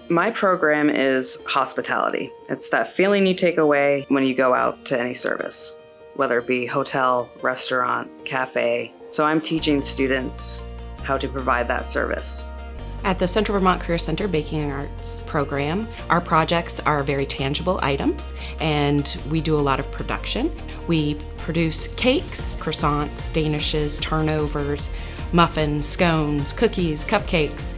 My program is hospitality. It's that feeling you take away when you go out to any service, whether it be hotel, restaurant, cafe. So I'm teaching students how to provide that service. At the Central Vermont Career Center Baking and Arts program, our projects are very tangible items, and we do a lot of production. We produce cakes, croissants, danishes, turnovers, muffins, scones, cookies, cupcakes.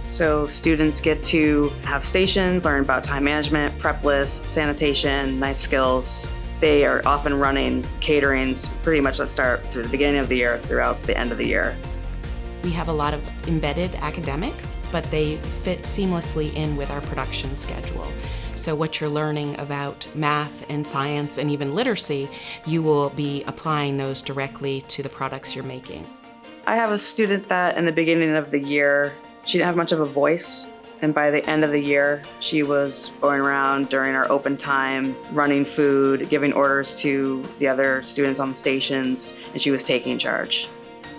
So students get to have stations, learn about time management, prep lists, sanitation, knife skills. They are often running caterings pretty much that start through the beginning of the year throughout the end of the year. We have a lot of embedded academics, but they fit seamlessly in with our production schedule. So what you're learning about math and science and even literacy, you will be applying those directly to the products you're making. I have a student that in the beginning of the year, she didn't have much of a voice. And by the end of the year, she was going around during our open time, running food, giving orders to the other students on the stations, and she was taking charge.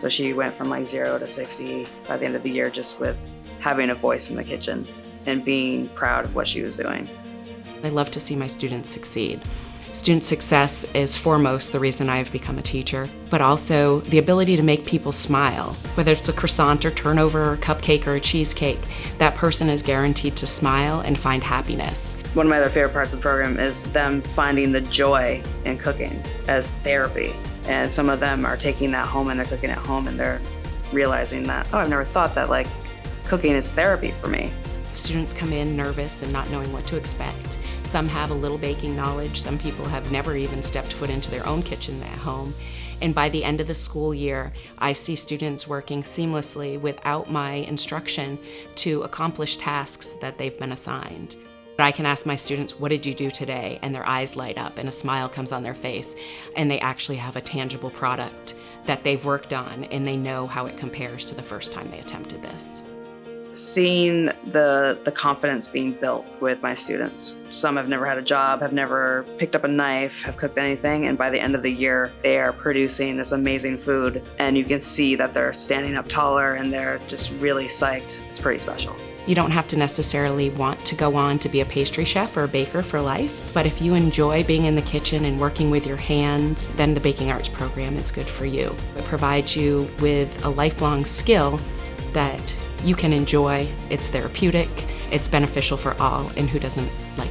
So she went from like 0 to 60 by the end of the year just with having a voice in the kitchen and being proud of what she was doing. I love to see my students succeed. Student success is foremost the reason I've become a teacher, but also the ability to make people smile. Whether it's a croissant or turnover or a cupcake or a cheesecake, that person is guaranteed to smile and find happiness. One of my other favorite parts of the program is them finding the joy in cooking as therapy. And some of them are taking that home and they're cooking at home and they're realizing that, oh, I've never thought that like cooking is therapy for me. Students come in nervous and not knowing what to expect. Some have a little baking knowledge. Some people have never even stepped foot into their own kitchen at home. And by the end of the school year, I see students working seamlessly without my instruction to accomplish tasks that they've been assigned. I can ask my students, what did you do today? And their eyes light up and a smile comes on their face. And they actually have a tangible product that they've worked on and they know how it compares to the first time they attempted this. Seeing the confidence being built with my students. Some have never had a job, have never picked up a knife, have cooked anything, and by the end of the year, they are producing this amazing food, and you can see that they're standing up taller and they're just really psyched. It's pretty special. You don't have to necessarily want to go on to be a pastry chef or a baker for life, but if you enjoy being in the kitchen and working with your hands, then the Baking Arts program is good for you. It provides you with a lifelong skill that you can enjoy. It's therapeutic, it's beneficial for all, and who doesn't like